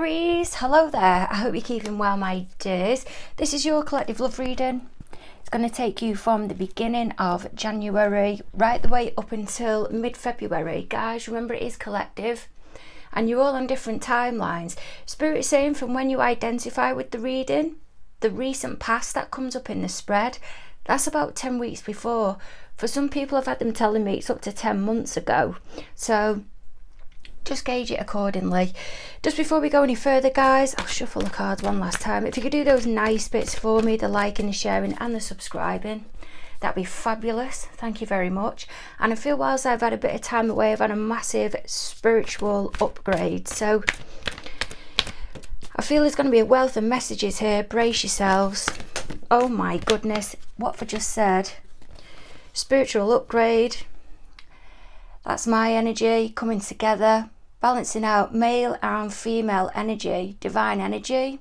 Aries, hello there. I hope you're keeping well, my dears. This is your collective love reading. It's going to take you from the beginning of January right the way up until mid-February. Guys, remember it is collective and you're all on different timelines. Spirit is saying from when you identify with the reading, the recent past that comes up in the spread, that's about 10 weeks before. For some people, I've had them telling me it's up to 10 months ago. So just gauge it accordingly. Just before we go any further, guys, I'll shuffle the cards one last time. If you could do those nice bits for me, the liking, the sharing and the subscribing, that'd be fabulous. Thank you very much. And I feel whilst I've had a bit of time away, I've had a massive spiritual upgrade. So I feel there's going to be a wealth of messages here. Brace yourselves. Oh my goodness, what have I just said? Spiritual upgrade. That's my energy coming together, balancing out male and female energy, divine energy,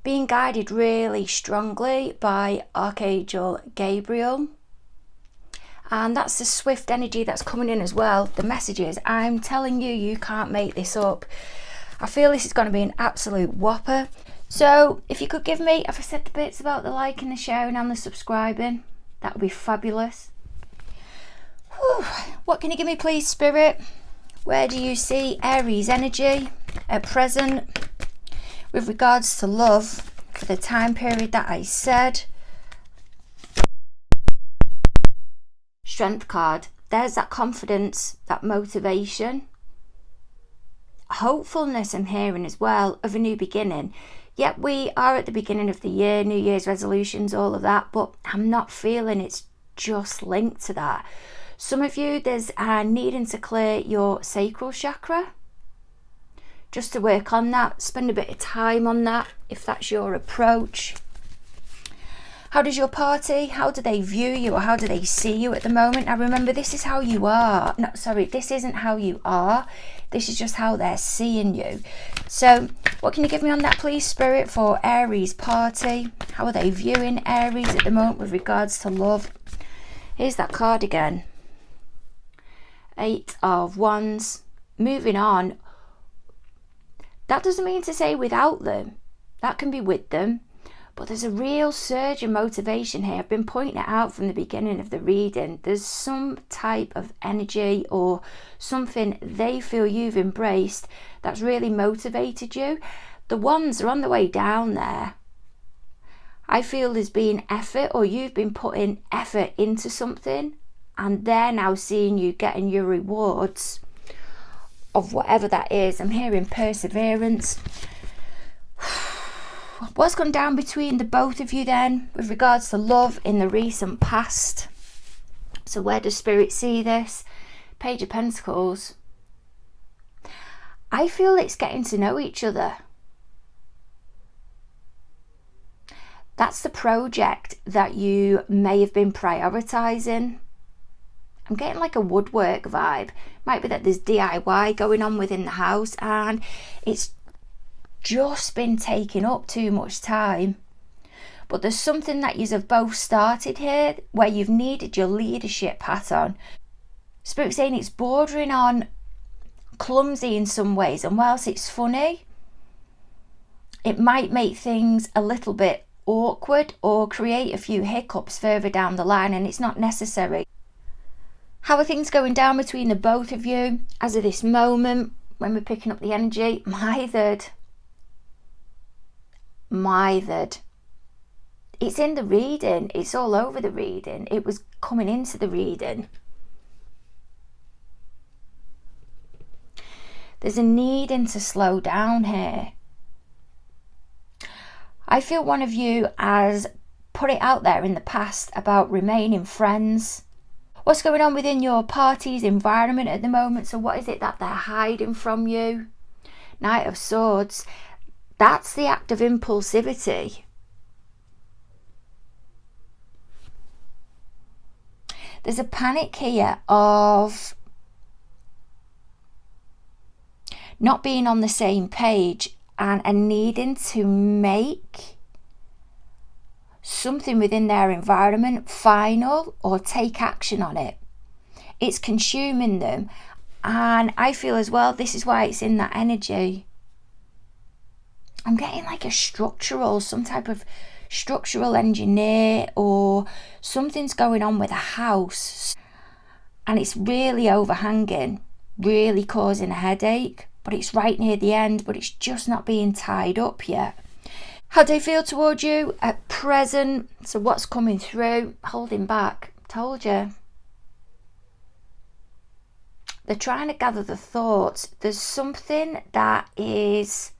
being guided really strongly by Archangel Gabriel. And that's the swift energy that's coming in as well. The messages, I'm telling you, you can't make this up. I feel this is going to be an absolute whopper. So if you could give me, have I said the bits about the liking, the sharing and the subscribing? That would be fabulous. Whew. What can you give me, please, Spirit? Where do you see Aries energy at present with regards to love for the time period that I said? Strength card. There's that confidence, that motivation. Hopefulness I'm hearing as well of a new beginning. Yep, we are at the beginning of the year, New Year's resolutions, all of that, but I'm not feeling it's just linked to that. Some of you, there's needing to clear your sacral chakra, just to work on that, spend a bit of time on that, if that's your approach. How does your party, how do they view you or how do they see you at the moment? Now remember, this is how you are. No, sorry, this isn't how you are. This is just how they're seeing you. So what can you give me on that, please, Spirit, for Aries party? How are they viewing Aries at the moment with regards to love? Here's that card again. 8 of Wands. Moving on. That doesn't mean to say without them. That can be with them. But there's a real surge in motivation here. I've been pointing it out from the beginning of the reading. There's some type of energy or something they feel you've embraced that's really motivated you. The Wands are on the way down there. I feel there's been effort, or you've been putting effort into something, and they're now seeing you getting your rewards of whatever that is. I'm hearing perseverance. What's gone down between the both of you then with regards to love in the recent past? So where does Spirit see this? Page of Pentacles. I feel it's getting to know each other. That's the project that you may have been prioritizing. I'm getting like a woodwork vibe. Might be that there's DIY going on within the house and it's just been taking up too much time. But there's something that you have both started here where you've needed your leadership hat on. Spirit saying it's bordering on clumsy in some ways, and whilst it's funny, it might make things a little bit awkward or create a few hiccups further down the line, and it's not necessary. How are things going down between the both of you as of this moment when we're picking up the energy? Mithered. It's in the reading. It's all over the reading. It was coming into the reading. There's a needing to slow down here. I feel one of you has put it out there in the past about remaining friends. What's going on within your party's environment at the moment? So what is it that they're hiding from you? Knight of Swords. That's the act of impulsivity. There's a panic here of not being on the same page and needing to make something within their environment final or take action on it. It's consuming them, and I feel as well this is why it's in that energy. I'm getting like some type of structural engineer, or something's going on with a house and it's really overhanging, really causing a headache, but it's right near the end, but it's just not being tied up yet. How do they feel towards you at present? So what's coming through? Holding back. Told you. They're trying to gather the thoughts. There's something that is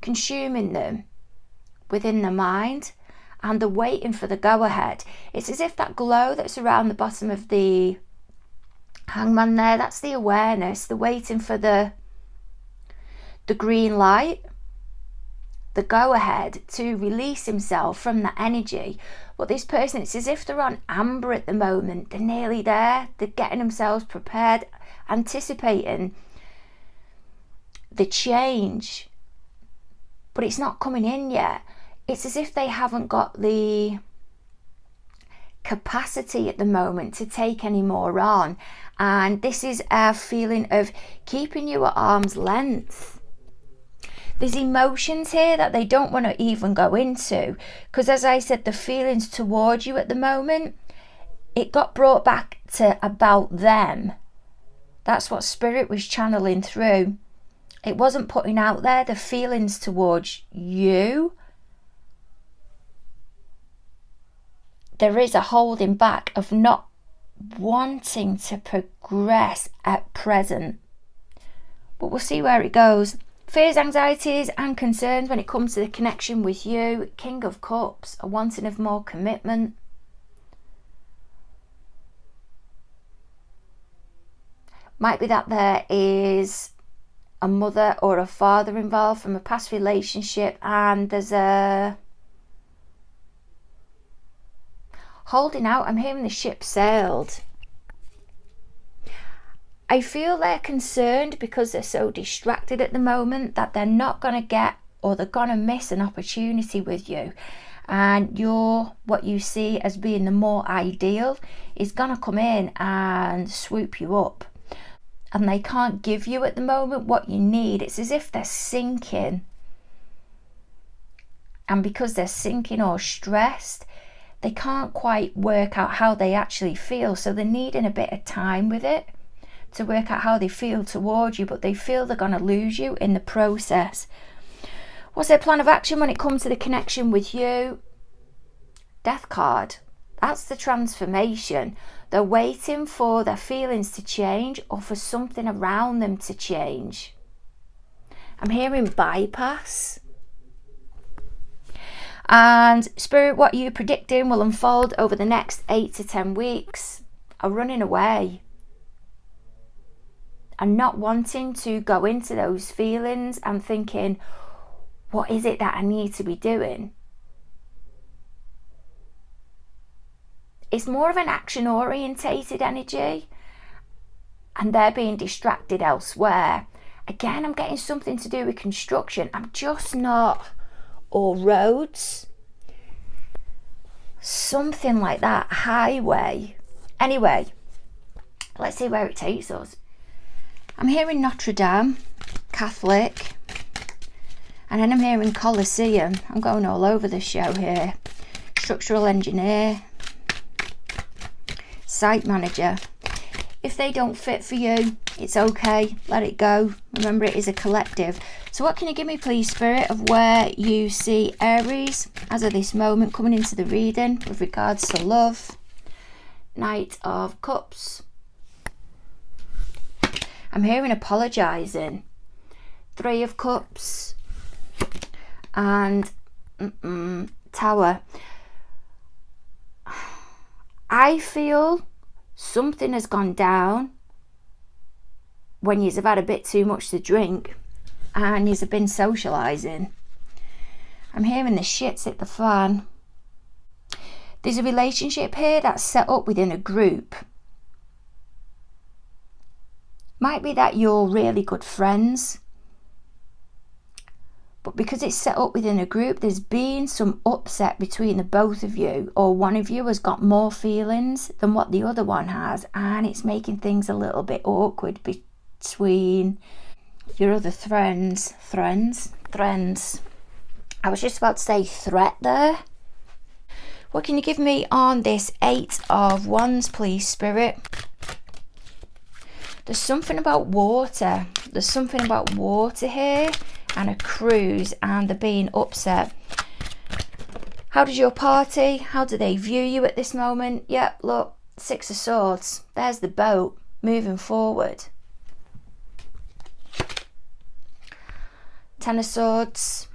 consuming them within the mind, and they're waiting for the go-ahead. It's as if that glow that's around the bottom of the hangman there, that's the awareness. They're waiting for the green light, the go-ahead to release himself from that energy. But this person, it's as if they're on amber at the moment. They're nearly there. They're getting themselves prepared, anticipating the change, but it's not coming in yet. It's as if they haven't got the capacity at the moment to take any more on. And this is our feeling of keeping you at arm's length. There's emotions here that they don't want to even go into, because as I said, the feelings towards you at the moment, it got brought back to about them. That's what Spirit was channeling through. It wasn't putting out there the feelings towards you. There is a holding back of not wanting to progress at present. But we'll see where it goes. Fears, anxieties and concerns when it comes to the connection with you. King of Cups, a wanting of more commitment. Might be that there is a mother or a father involved from a past relationship, and there's a holding out. I'm hearing the ship sailed. I feel they're concerned because they're so distracted at the moment that they're not going to get, or they're going to miss an opportunity with you. And what you see as being the more ideal is going to come in and swoop you up. And they can't give you at the moment what you need. It's as if they're sinking. And because they're sinking or stressed, they can't quite work out how they actually feel. So they're needing a bit of time with it to work out how they feel towards you, but they feel they're going to lose you in the process. What's their plan of action when it comes to the connection with you? Death card. That's the transformation. They're waiting for their feelings to change, or for something around them to change. I'm hearing bypass. And Spirit, what you're predicting will unfold over the next 8 to 10 weeks are running away. And not wanting to go into those feelings and thinking, what is it that I need to be doing? It's more of an action orientated energy, and they're being distracted elsewhere. Again, I'm getting something to do with construction. I'm just not, or roads, something like that, highway. Anyway, let's see where it takes us. I'm hearing Notre Dame, Catholic, and then I'm hearing Colosseum. I'm going all over the show here. Structural engineer, site manager. If they don't fit for you, it's okay, let it go. Remember, it is a collective. So what can you give me, please, Spirit, of where you see Aries as of this moment coming into the reading with regards to love? Knight of Cups. I'm hearing apologising. 3 of Cups. And Tower. I feel something has gone down when you've had a bit too much to drink and you've been socialising. I'm hearing the shits hit the fan. There's a relationship here that's set up within a group. Might be that you're really good friends, but because it's set up within a group, there's been some upset between the both of you, or one of you has got more feelings than what the other one has, and it's making things a little bit awkward between your other friends, friends. I was just about to say threat there. What can you give me on this 8 of Wands, please, Spirit? There's something about water. There's something about water here and a cruise, and they're being upset. How does your party, how do they view you at this moment? Yep, look, 6 of Swords. There's the boat moving forward. 10 of Swords.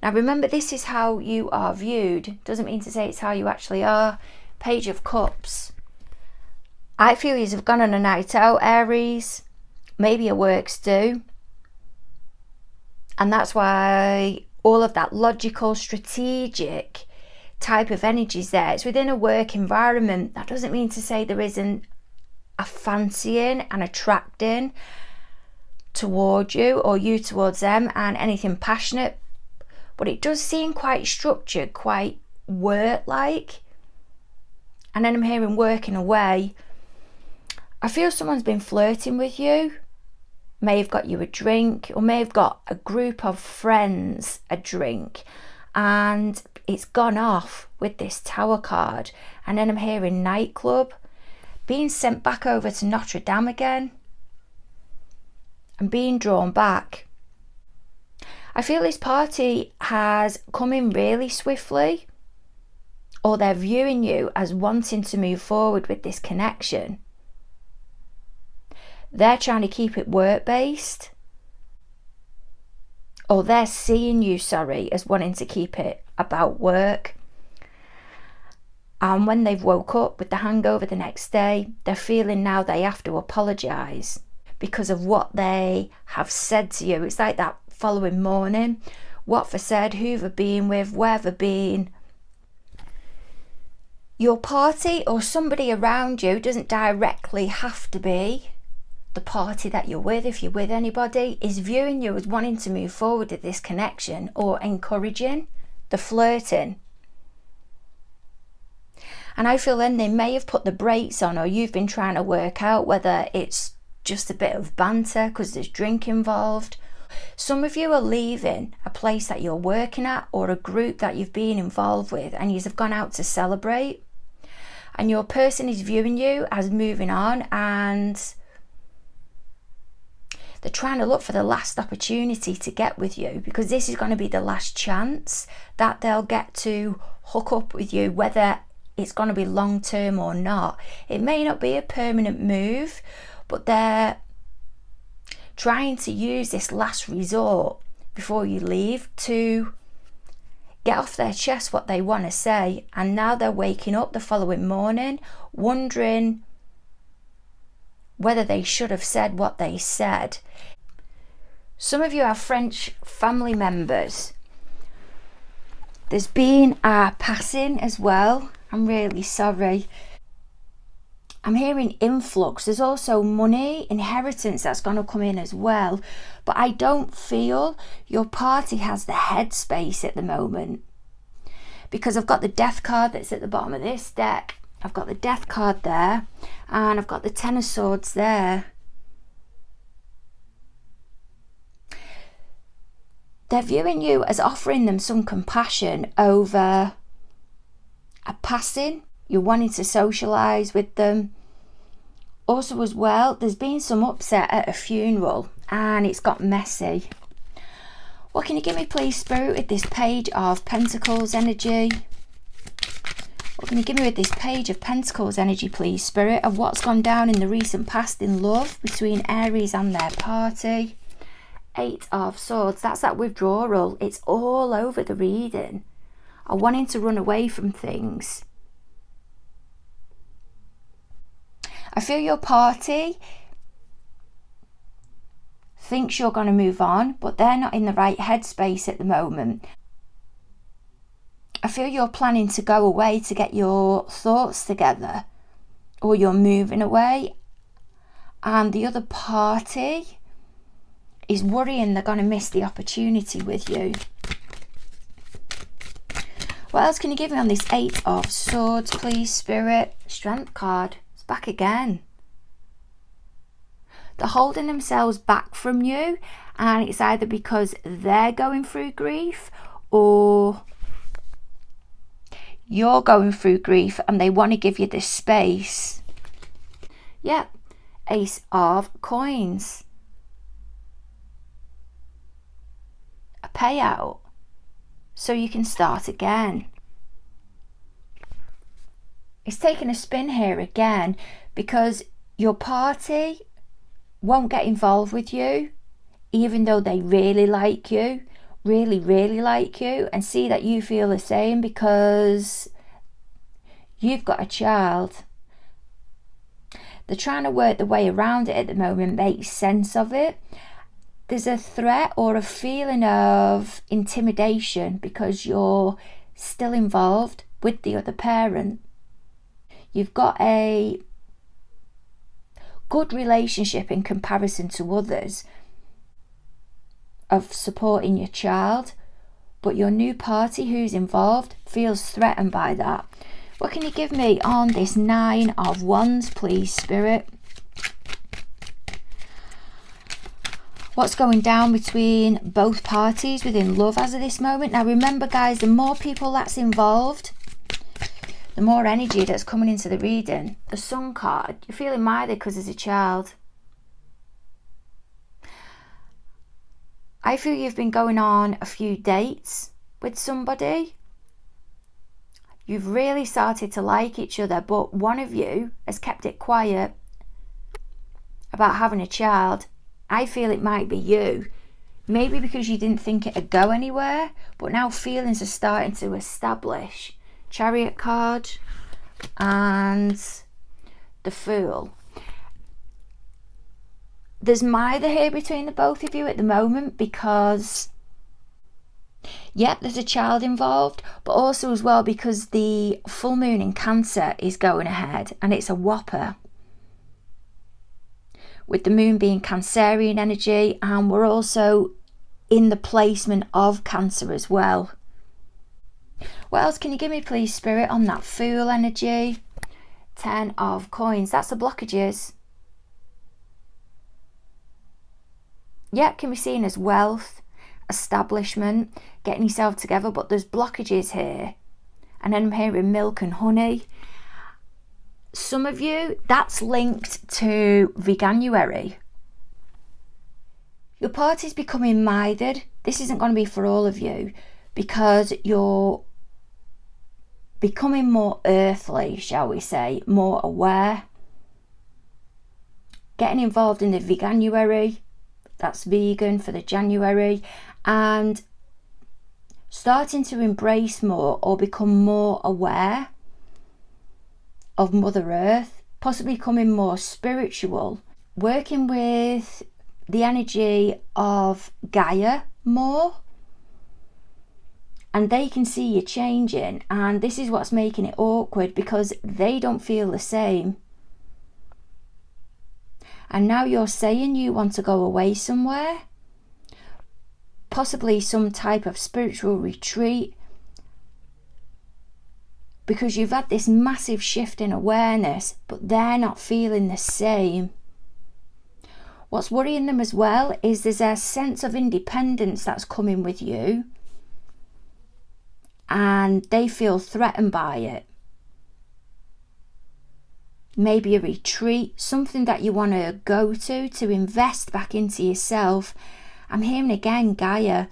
Now remember, this is how you are viewed. Doesn't mean to say it's how you actually are. Page of Cups. I feel you have gone on a night out, Aries. Maybe your work's due. And that's why all of that logical, strategic type of energy is there. It's within a work environment. That doesn't mean to say there isn't a fancying and attracting toward you or you towards them and anything passionate. But it does seem quite structured, quite work-like. And then I'm hearing working away. I feel someone's been flirting with you. May have got you a drink, or may have got a group of friends a drink, and it's gone off with this Tower card. And then I'm hearing nightclub, being sent back over to Notre Dame again and being drawn back. I feel this party has come in really swiftly, or they're viewing you as wanting to move forward with this connection. They're trying to keep it work-based. Or they're seeing you, as wanting to keep it about work. And when they've woke up with the hangover the next day, they're feeling now they have to apologise because of what they have said to you. It's like that following morning. What for said, who they've been with, where they've been. Your party or somebody around you doesn't directly have to be the party that you're with. If you're with anybody, is viewing you as wanting to move forward with this connection or encouraging the flirting. And I feel then they may have put the brakes on, or you've been trying to work out whether it's just a bit of banter because there's drink involved. Some of you are leaving a place that you're working at or a group that you've been involved with, and you've gone out to celebrate, and your person is viewing you as moving on, and they're trying to look for the last opportunity to get with you, because this is going to be the last chance that they'll get to hook up with you, whether it's going to be long term or not. It may not be a permanent move, but they're trying to use this last resort before you leave to get off their chest what they want to say. And now they're waking up the following morning wondering whether they should have said what they said. Some of you have French family members. There's been a passing as well. I'm really sorry. I'm hearing influx. There's also money, inheritance that's going to come in as well. But I don't feel your party has the headspace at the moment, because I've got the Death card that's at the bottom of this deck. I've got the Death card there, and I've got the Ten of Swords there. They're viewing you as offering them some compassion over a passing. You're wanting to socialise with them. Also as well, there's been some upset at a funeral and it's got messy. What can you give me, please, Spirit, with this Page of Pentacles energy? What can you give me with this Page of Pentacles energy, please, Spirit, of what's gone down in the recent past in love between Aries and their party? 8 of Swords. That's that withdrawal. It's all over the reading. Are wanting to run away from things. I feel your party thinks you're going to move on, but they're not in the right headspace at the moment. I feel you're planning to go away to get your thoughts together, or you're moving away, and the other party is worrying they're going to miss the opportunity with you. What else can you give me on this 8 of Swords, please, Spirit? Strength card. It's back again. They're holding themselves back from you, and it's either because they're going through grief or you're going through grief and they want to give you this space. Yep, Ace of Coins. A payout so you can start again. It's taking a spin here again because your party won't get involved with you even though they really like you, really like you, and see that you feel the same because you've got a child. They're trying to work the way around it at the moment, make sense of it. There's a threat or a feeling of intimidation because you're still involved with the other parent. You've got a good relationship in comparison to others of supporting your child, but your new party who's involved feels threatened by that. What can you give me on this 9 of Wands, please, Spirit? What's going down between both parties within love as of this moment? Now remember, guys, the more people that's involved, the more energy that's coming into the reading. The Sun card, you're feeling mired because there's a child. I feel you've been going on a few dates with somebody. You've really started to like each other, but one of you has kept it quiet about having a child. I feel it might be you. Maybe because you didn't think it'd go anywhere, but now feelings are starting to establish. Chariot card and the Fool. There's neither here between the both of you at the moment because, yep, there's a child involved, but also as well because the full moon in Cancer is going ahead and it's a whopper. With the moon being Cancerian energy, and we're also in the placement of Cancer as well. What else can you give me, please, Spirit, on that Fool energy? 10 of Coins. That's the blockages. Yeah, it can be seen as wealth, establishment, getting yourself together, but there's blockages here. And then I'm hearing milk and honey. Some of you, that's linked to January. Your party's becoming mithered. This isn't going to be for all of you because you're becoming more earthly, shall we say, more aware. Getting involved in the January, that's vegan for the January, and starting to embrace more or become more aware of Mother Earth, possibly becoming more spiritual, working with the energy of Gaia more, and they can see you changing, and this is what's making it awkward because they don't feel the same. And now you're saying you want to go away somewhere, possibly some type of spiritual retreat, because you've had this massive shift in awareness, but they're not feeling the same. What's worrying them as well is there's a sense of independence that's coming with you, and they feel threatened by it. Maybe a retreat, something that you want to go to invest back into yourself. I'm hearing again Gaia.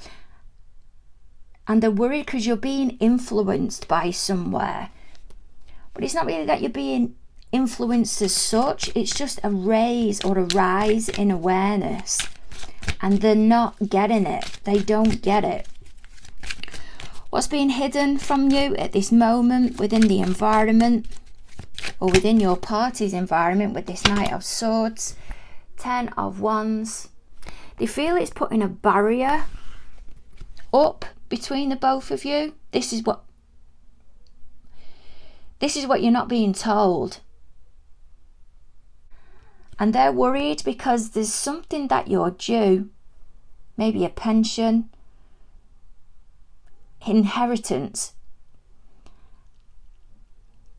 And they're worried because you're being influenced by somewhere. But it's not really that you're being influenced as such. It's just a raise or a rise in awareness. And they're not getting it. They don't get it. What's being hidden from you at this moment within the environment or within your party's environment with this Knight of Swords, 10 of Wands. They feel it's putting a barrier up between the both of you. This is what you're not being told. And they're worried because there's something that you're due. Maybe a pension, inheritance.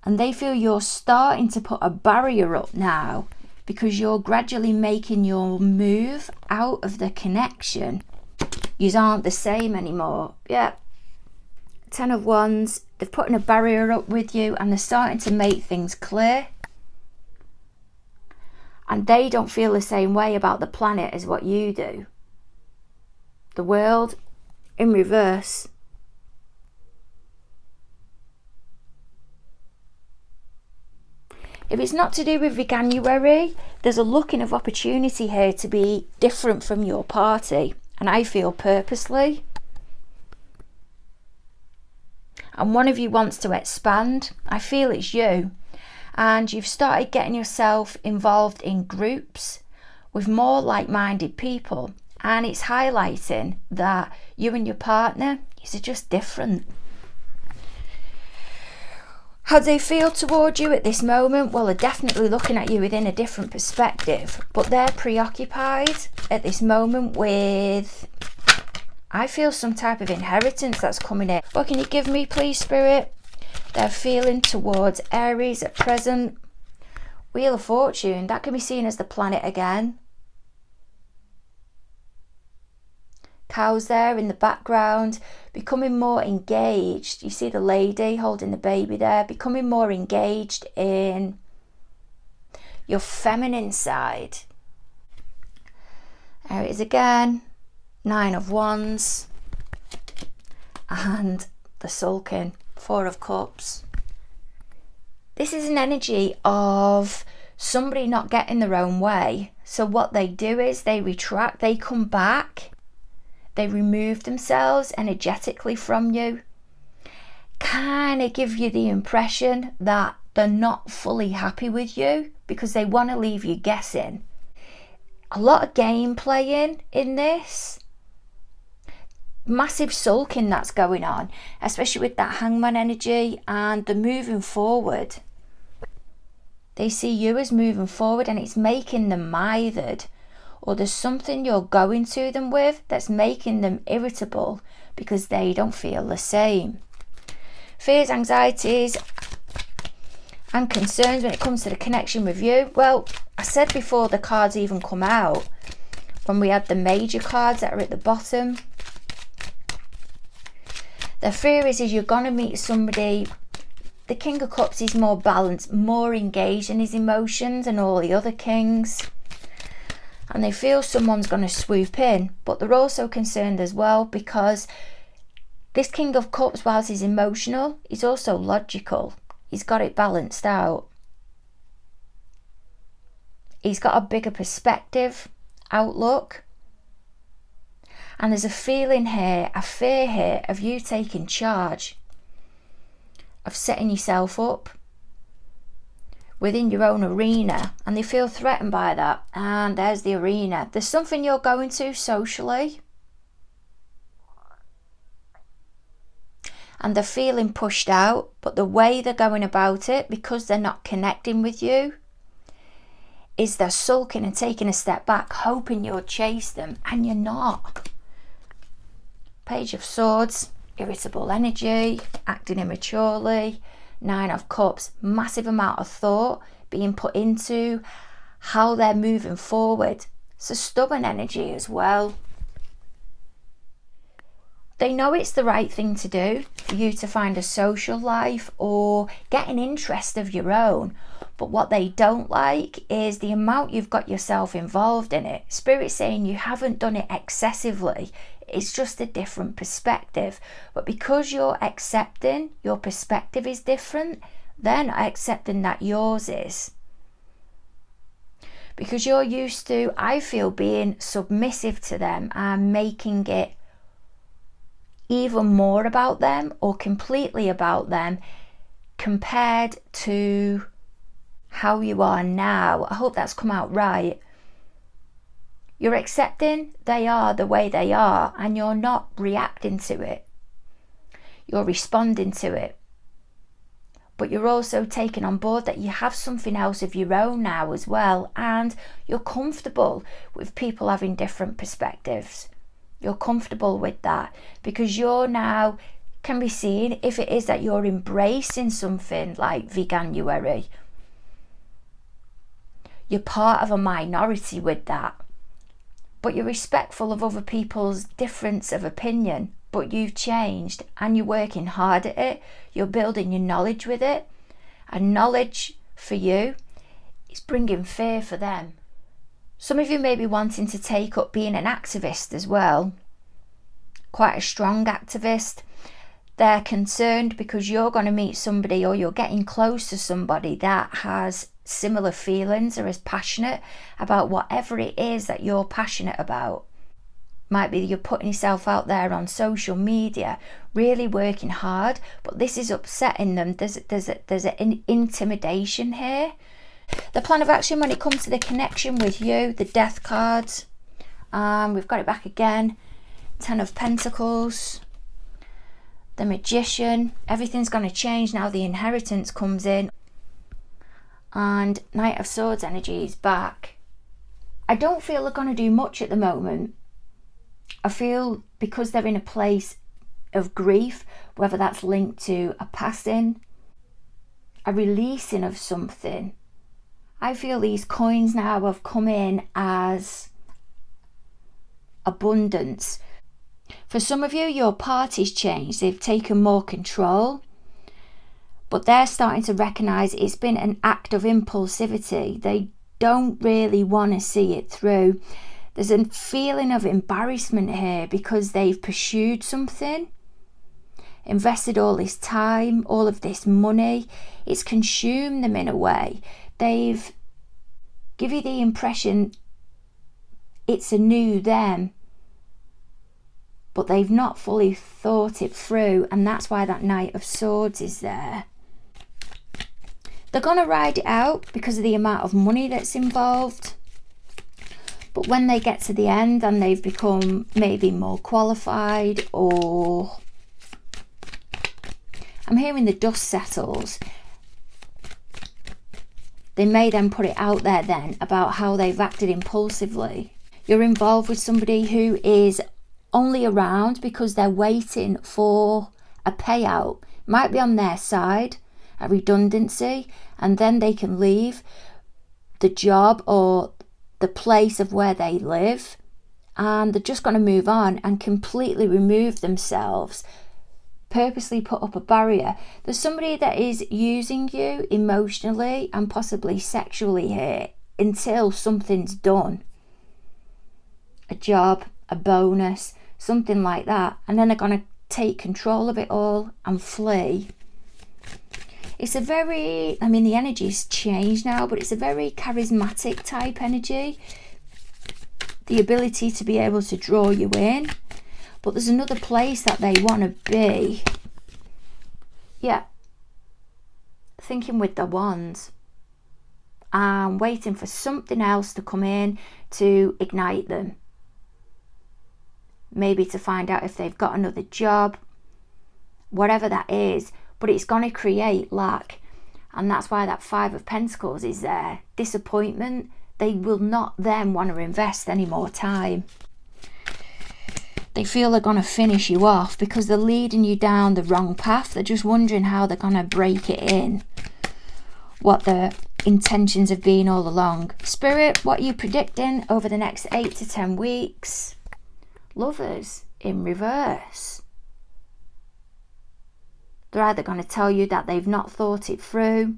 And they feel you're starting to put a barrier up now because you're gradually making your move out of the connection. You aren't the same anymore. Yeah. 10 of Wands, they're putting a barrier up with you and they're starting to make things clear. And they don't feel the same way about the planet as what you do. The world in reverse. If it's not to do with January, there's a looking of opportunity here to be different from your party. And I feel purposely. And one of you wants to expand. I feel it's you. And you've started getting yourself involved in groups with more like-minded people. And it's highlighting that you and your partner are just different. How do they feel toward you at this moment? Well, they're definitely looking at you within a different perspective, but they're preoccupied at this moment with, I feel, some type of inheritance that's coming in. What can you give me, please, Spirit? They're feeling towards Aries at present. Wheel of Fortune, that can be seen as the planet again. Cows there in the background, becoming more engaged. You see the lady holding the baby there, becoming more engaged in your feminine side. There it is again, 9 of Wands and the sulking, 4 of Cups. This is an energy of somebody not getting their own way. So what they do is they retract, they come back. They remove themselves energetically from you. Kind of give you the impression that they're not fully happy with you because they want to leave you guessing. A lot of game playing in this. Massive sulking that's going on, especially with that Hangman energy, and the moving forward. They see you as moving forward and it's making them mithered. Or there's something you're going to them with that's making them irritable because they don't feel the same. Fears, anxieties and concerns when it comes to the connection with you. Well, I said before the cards even come out, when we had the major cards that are at the bottom. The fear is you're going to meet somebody. The King of Cups is more balanced, more engaged in his emotions and all the other kings. And they feel someone's going to swoop in, but they're also concerned as well because this King of Cups, whilst he's emotional, he's also logical. He's got it balanced out. He's got a bigger perspective, outlook. And there's a feeling here, a fear here of you taking charge, of setting yourself up within your own arena, and they feel threatened by that. And there's the arena. There's something you're going to socially, and they're feeling pushed out, but the way they're going about it, because they're not connecting with you, is they're sulking and taking a step back, hoping you'll chase them, and you're not. Page of Swords, irritable energy, acting immaturely. 9 of Cups, massive amount of thought being put into how they're moving forward. So stubborn energy as well. They know it's the right thing to do for you to find a social life or get an interest of your own. But what they don't like is the amount you've got yourself involved in it. Spirit's saying you haven't done it excessively. It's just a different perspective. But because you're accepting your perspective is different, they're not accepting that yours is. Because you're used to, I feel, being submissive to them and making it even more about them or completely about them compared to how you are now. I hope that's come out right. You're accepting they are the way they are and you're not reacting to it. You're responding to it. But you're also taking on board that you have something else of your own now as well, and you're comfortable with people having different perspectives. You're comfortable with that because you're now, can be seen if it is that you're embracing something like January. you're part of a minority with that. But you're respectful of other people's difference of opinion, but you've changed and you're working hard at it. You're building your knowledge with it. And knowledge for you is bringing fear for them. Some of you may be wanting to take up being an activist as well. Quite a strong activist. They're concerned because you're going to meet somebody, or you're getting close to somebody that has similar feelings or is passionate about whatever it is that you're passionate about. Might be you're putting yourself out there on social media, really working hard, but this is upsetting them. There's an intimidation here. The plan of action when it comes to the connection with you, the death cards, we've got it back again, 10 of Pentacles, the Magician. Everything's going to change now. The inheritance comes in, and Knight of Swords energy is back. I don't feel they're going to do much at the moment. I feel because they're in a place of grief, whether that's linked to a passing, a releasing of something. I feel these coins now have come in as abundance. For some of you, your party's changed. They've taken more control. But they're starting to recognise it's been an act of impulsivity. They don't really want to see it through. There's a feeling of embarrassment here because they've pursued something, invested all this time, all of this money. It's consumed them in a way. They've give you the impression it's a new them, but they've not fully thought it through, and that's why that Knight of Swords is there. They're going to ride it out because of the amount of money that's involved. But when they get to the end and they've become maybe more qualified, or I'm hearing the dust settles, they may then put it out there then about how they've acted impulsively. You're involved with somebody who is only around because they're waiting for a payout. Might be on their side, a redundancy, and then they can leave the job or the place of where they live, and they're just going to move on and completely remove themselves, purposely put up a barrier. There's somebody that is using you emotionally and possibly sexually here until something's done. A job, a bonus, something like that, and then they're going to take control of it all and flee. It's a very, I mean, the energy's changed now, but it's a very charismatic type energy. The ability to be able to draw you in. But there's another place that they want to be. Yeah. Thinking with the wands. And waiting for something else to come in to ignite them. Maybe to find out if they've got another job. Whatever that is. But it's going to create lack. And that's why that 5 of Pentacles is there. Disappointment. They will not then want to invest any more time. They feel they're going to finish you off because they're leading you down the wrong path. They're just wondering how they're going to break it in. What their intentions have been all along. Spirit, what are you predicting over the next 8 to 10 weeks? Lovers in reverse. They're either going to tell you that they've not thought it through.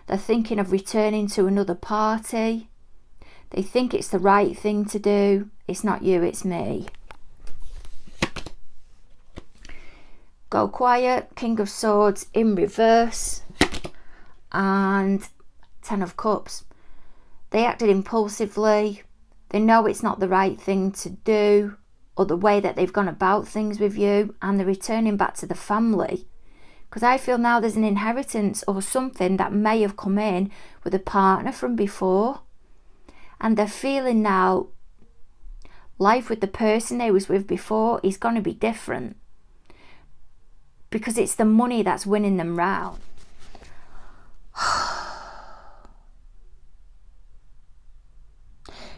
They're thinking of returning to another party. They think it's the right thing to do. It's not you, it's me. Go quiet, King of Swords in reverse, and 10 of Cups. They acted impulsively. They know it's not the right thing to do, or the way that they've gone about things with you, and they're returning back to the family. Because I feel now there's an inheritance or something that may have come in with a partner from before. And they're feeling now life with the person they was with before is going to be different. Because it's the money that's winning them round.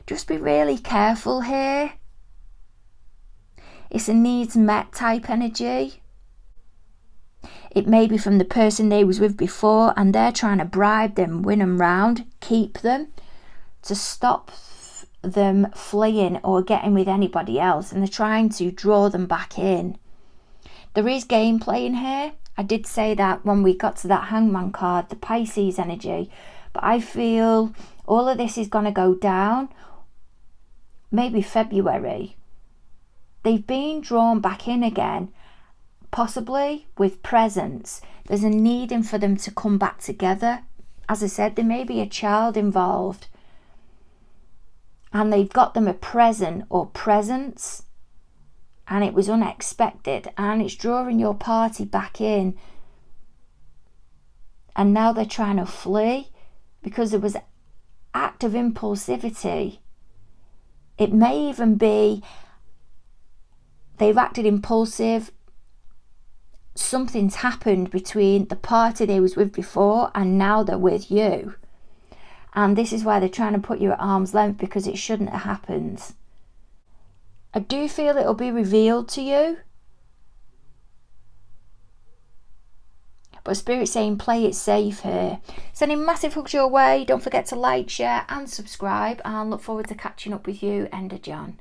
Just be really careful here. It's a needs met type energy. It may be from the person they was with before and they're trying to bribe them, win them round, keep them. to stop them fleeing or getting with anybody else, and they're trying to draw them back in. There is gameplay in here. I did say that when we got to that Hangman card, the Pisces energy, but I feel all of this is going to go down maybe February. They've been drawn back in again, possibly with presents. There's a needing for them to come back together. As I said, there may be a child involved, and they've got them a present or presents, and it was unexpected, and it's drawing your party back in. And now they're trying to flee because there was act of impulsivity. It may even be they've acted impulsive. Something's happened between the party they was with before and now they're with you. And this is why they're trying to put you at arm's length, because it shouldn't have happened. I do feel it'll be revealed to you. But Spirit's saying play it safe here. Sending massive hugs your way. Don't forget to like, share and subscribe. And look forward to catching up with you end of Jan.